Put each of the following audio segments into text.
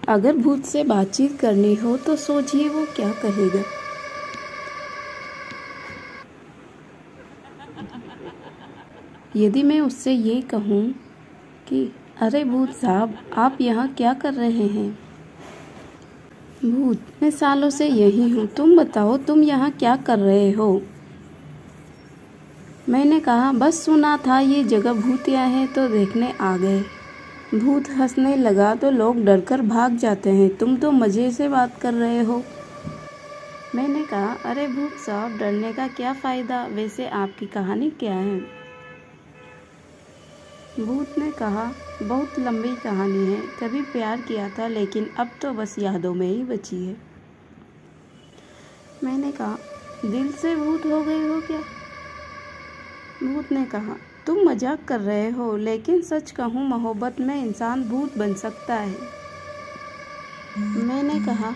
अगर भूत से बातचीत करनी हो तो सोचिए वो क्या कहेगा। यदि मैं उससे ये कहूँ कि अरे भूत साहब, आप यहाँ क्या कर रहे हैं? भूत, मैं सालों से यही हूँ, तुम बताओ तुम यहाँ क्या कर रहे हो? मैंने कहा बस सुना था ये जगह भूतिया है तो देखने आ गए। भूत हंसने लगा तो लोग डरकर भाग जाते हैं, तुम तो मज़े से बात कर रहे हो। मैंने कहा अरे भूत साहब, डरने का क्या फ़ायदा, वैसे आपकी कहानी क्या है? भूत ने कहा बहुत लंबी कहानी है, कभी प्यार किया था लेकिन अब तो बस यादों में ही बची है। मैंने कहा दिल से भूत हो गए हो क्या? भूत ने कहा तुम मजाक कर रहे हो, लेकिन सच कहूँ मोहब्बत में इंसान भूत बन सकता है। मैंने कहा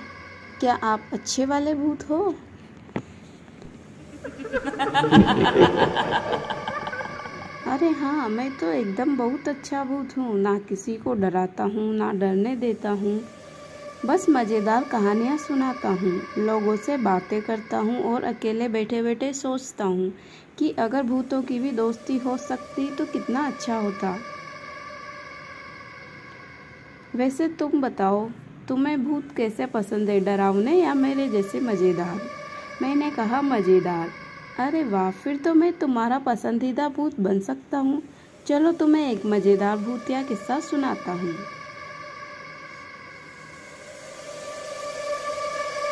क्या आप अच्छे वाले भूत हो? अरे हाँ, मैं तो एकदम बहुत अच्छा भूत हूँ, ना किसी को डराता हूँ ना डरने देता हूँ, बस मज़ेदार कहानियाँ सुनाता हूँ, लोगों से बातें करता हूँ और अकेले बैठे बैठे सोचता हूँ कि अगर भूतों की भी दोस्ती हो सकती तो कितना अच्छा होता। वैसे तुम बताओ, तुम्हें भूत कैसे पसंद है, डरावने या मेरे जैसे मज़ेदार? मैंने कहा मज़ेदार। अरे वाह, फिर तो मैं तुम्हारा पसंदीदा भूत बन सकता हूँ। चलो तुम्हें एक मज़ेदार भूतिया किस्सा सुनाता हूँ।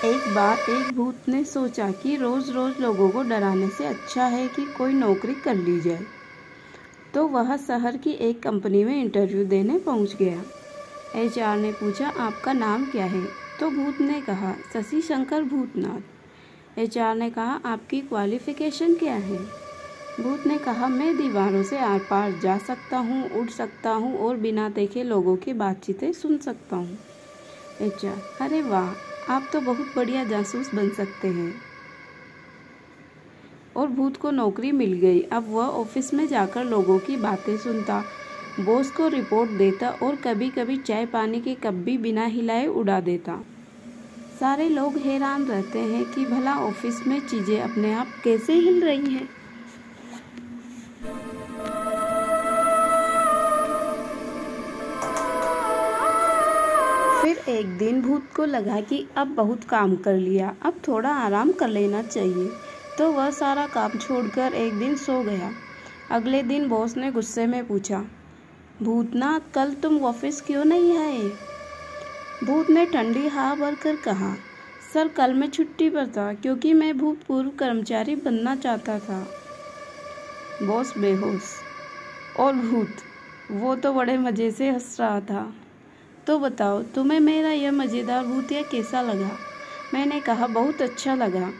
एक बार एक भूत ने सोचा कि रोज़ रोज़ लोगों को डराने से अच्छा है कि कोई नौकरी कर ली जाए, तो वह शहर की एक कंपनी में इंटरव्यू देने पहुँच गया। HR ने पूछा आपका नाम क्या है? तो भूत ने कहा शशि शंकर भूतनाथ। HR ने कहा आपकी क्वालिफ़िकेशन क्या है? भूत ने कहा मैं दीवारों से आर पार जा सकता हूँ, उड़ सकता हूँ और बिना देखे लोगों की बातचीतें सुन सकता हूँ। HR अरे वाह, आप तो बहुत बढ़िया जासूस बन सकते हैं। और भूत को नौकरी मिल गई। अब वह ऑफिस में जाकर लोगों की बातें सुनता, बॉस को रिपोर्ट देता और कभी कभी चाय पानी के कप भी बिना हिलाए उड़ा देता। सारे लोग हैरान रहते हैं कि भला ऑफिस में चीज़ें अपने आप कैसे हिल रही हैं। फिर एक दिन भूत को लगा कि अब बहुत काम कर लिया, अब थोड़ा आराम कर लेना चाहिए, तो वह सारा काम छोड़कर एक दिन सो गया। अगले दिन बॉस ने गुस्से में पूछा भूतनाथ, कल तुम ऑफिस क्यों नहीं आए? भूत ने ठंडी हवा भरकर कहा सर, कल मैं छुट्टी पर था क्योंकि मैं भूतपूर्व कर्मचारी बनना चाहता था। बॉस बेहोश और भूत वो तो बड़े मज़े से हंस रहा था। तो बताओ तुम्हें मेरा यह मज़ेदार भूतिया कैसा लगा? मैंने कहा बहुत अच्छा लगा।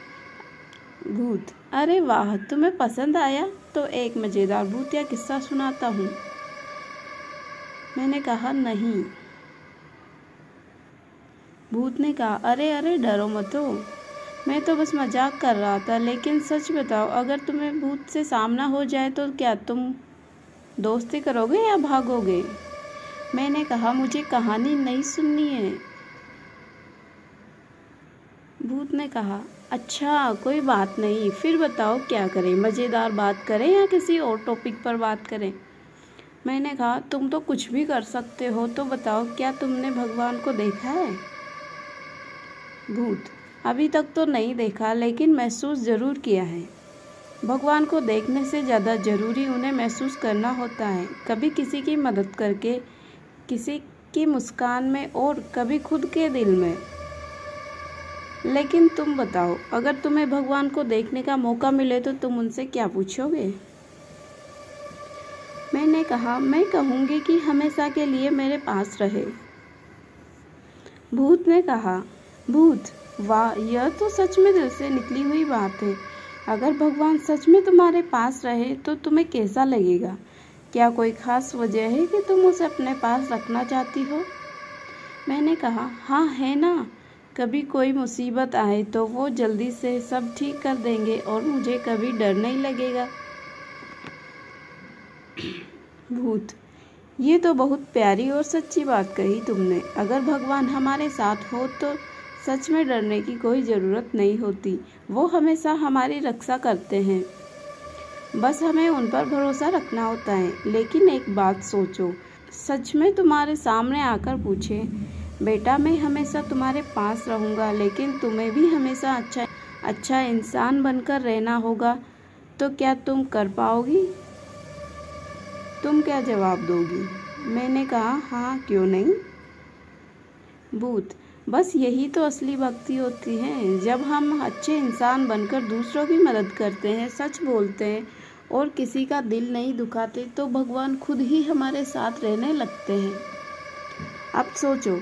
भूत अरे वाह, तुम्हें पसंद आया? तो एक मज़ेदार भूतिया किस्सा सुनाता हूँ। मैंने कहा नहीं। भूत ने कहा अरे अरे डरो मत हो, मैं तो बस मजाक कर रहा था, लेकिन सच बताओ अगर तुम्हें भूत से सामना हो जाए तो क्या तुम दोस्ती करोगे या भागोगे? मैंने कहा मुझे कहानी नहीं सुननी है। भूत ने कहा अच्छा कोई बात नहीं, फिर बताओ क्या करें, मज़ेदार बात करें या किसी और टॉपिक पर बात करें? मैंने कहा तुम तो कुछ भी कर सकते हो, तो बताओ क्या तुमने भगवान को देखा है? भूत अभी तक तो नहीं देखा, लेकिन महसूस ज़रूर किया है। भगवान को देखने से ज़्यादा ज़रूरी उन्हें महसूस करना होता है, कभी किसी की मदद करके, किसी की मुस्कान में और कभी खुद के दिल में। लेकिन तुम बताओ अगर तुम्हें भगवान को देखने का मौका मिले तो तुम उनसे क्या पूछोगे? मैंने कहा मैं कहूँगी कि हमेशा के लिए मेरे पास रहे। भूत ने कहा भूत वाह, यह तो सच में दिल से निकली हुई बात है। अगर भगवान सच में तुम्हारे पास रहे तो तुम्हें कैसा लगेगा? क्या कोई खास वजह है कि तुम उसे अपने पास रखना चाहती हो? मैंने कहा हाँ है ना, कभी कोई मुसीबत आए तो वो जल्दी से सब ठीक कर देंगे और मुझे कभी डर नहीं लगेगा। भूत ये तो बहुत प्यारी और सच्ची बात कही तुमने। अगर भगवान हमारे साथ हो तो सच में डरने की कोई ज़रूरत नहीं होती। वो हमेशा हमारी रक्षा करते हैं, बस हमें उन पर भरोसा रखना होता है। लेकिन एक बात सोचो, सच में तुम्हारे सामने आकर पूछे, बेटा मैं हमेशा तुम्हारे पास रहूँगा लेकिन तुम्हें भी हमेशा अच्छा इंसान बनकर रहना होगा, तो क्या तुम कर पाओगी? तुम क्या जवाब दोगी? मैंने कहा हाँ, क्यों नहीं। भूत, बस यही तो असली भक्ति होती है। जब हम अच्छे इंसान बनकर दूसरों की मदद करते हैं, सच बोलते हैं और किसी का दिल नहीं दुखाते, तो भगवान खुद ही हमारे साथ रहने लगते हैं। अब सोचो,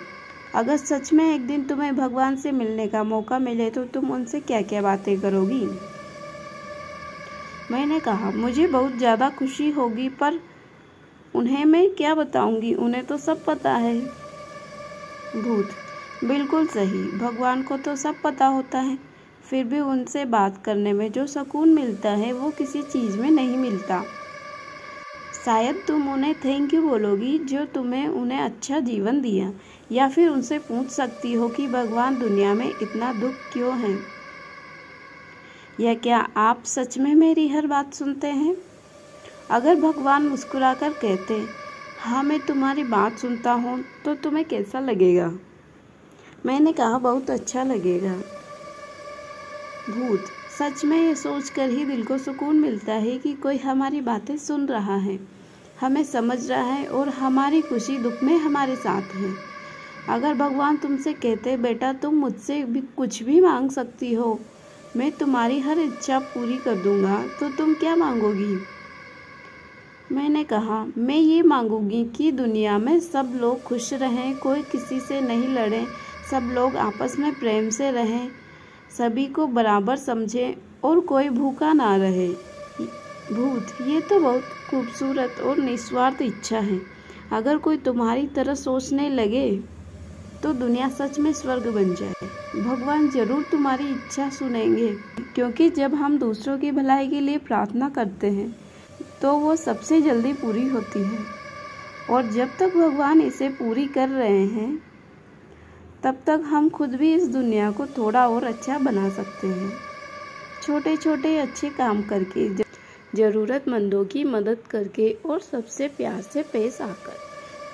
अगर सच में एक दिन तुम्हें भगवान से मिलने का मौका मिले तो तुम उनसे क्या क्या बातें करोगी? मैंने कहा मुझे बहुत ज़्यादा खुशी होगी, पर उन्हें मैं क्या बताऊंगी, उन्हें तो सब पता है। भूत, बिल्कुल सही, भगवान को तो सब पता होता है, फिर भी उनसे बात करने में जो सुकून मिलता है वो किसी चीज़ में नहीं मिलता। शायद तुम उन्हें थैंक यू बोलोगी जो तुम्हें उन्हें अच्छा जीवन दिया, या फिर उनसे पूछ सकती हो कि भगवान दुनिया में इतना दुख क्यों है। या क्या आप सच में मेरी हर बात सुनते हैं? अगर भगवान मुस्कुराकर कहते हाँ मैं तुम्हारी बात सुनता हूँ, तो तुम्हें कैसा लगेगा? मैंने कहा बहुत अच्छा लगेगा। भूत, सच में ये सोचकर ही दिल को सुकून मिलता है कि कोई हमारी बातें सुन रहा है, हमें समझ रहा है और हमारी खुशी दुख में हमारे साथ है। अगर भगवान तुमसे कहते बेटा तुम मुझसे भी कुछ भी मांग सकती हो, मैं तुम्हारी हर इच्छा पूरी कर दूंगा, तो तुम क्या मांगोगी? मैंने कहा मैं ये मांगूंगी कि दुनिया में सब लोग खुश रहें, कोई किसी से नहीं लड़े, सब लोग आपस में प्रेम से रहें, सभी को बराबर समझें और कोई भूखा ना रहे। भूत, ये तो बहुत खूबसूरत और निस्वार्थ इच्छा है। अगर कोई तुम्हारी तरह सोचने लगे तो दुनिया सच में स्वर्ग बन जाए। भगवान जरूर तुम्हारी इच्छा सुनेंगे, क्योंकि जब हम दूसरों की भलाई के लिए प्रार्थना करते हैं तो वो सबसे जल्दी पूरी होती है। और जब तक भगवान इसे पूरी कर रहे हैं, तब तक हम खुद भी इस दुनिया को थोड़ा और अच्छा बना सकते हैं। छोटे छोटे अच्छे काम करके, ज़रूरतमंदों की मदद करके और सबसे प्यार से पेश आकर।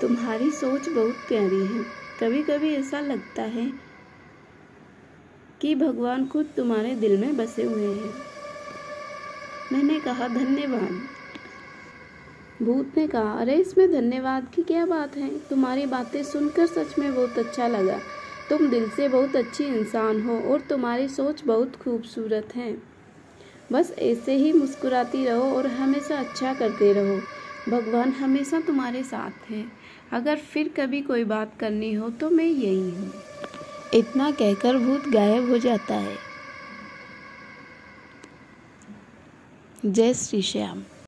तुम्हारी सोच बहुत प्यारी है। कभी कभी ऐसा लगता है कि भगवान खुद तुम्हारे दिल में बसे हुए हैं। मैंने कहा धन्यवाद। भूत ने कहा अरे इसमें धन्यवाद की क्या बात है, तुम्हारी बातें सुनकर सच में बहुत अच्छा लगा। तुम दिल से बहुत अच्छी इंसान हो और तुम्हारी सोच बहुत खूबसूरत है। बस ऐसे ही मुस्कुराती रहो और हमेशा अच्छा करते रहो। भगवान हमेशा तुम्हारे साथ हैं। अगर फिर कभी कोई बात करनी हो तो मैं यही हूँ। इतना कहकर भूत गायब हो जाता है। जय श्री श्याम।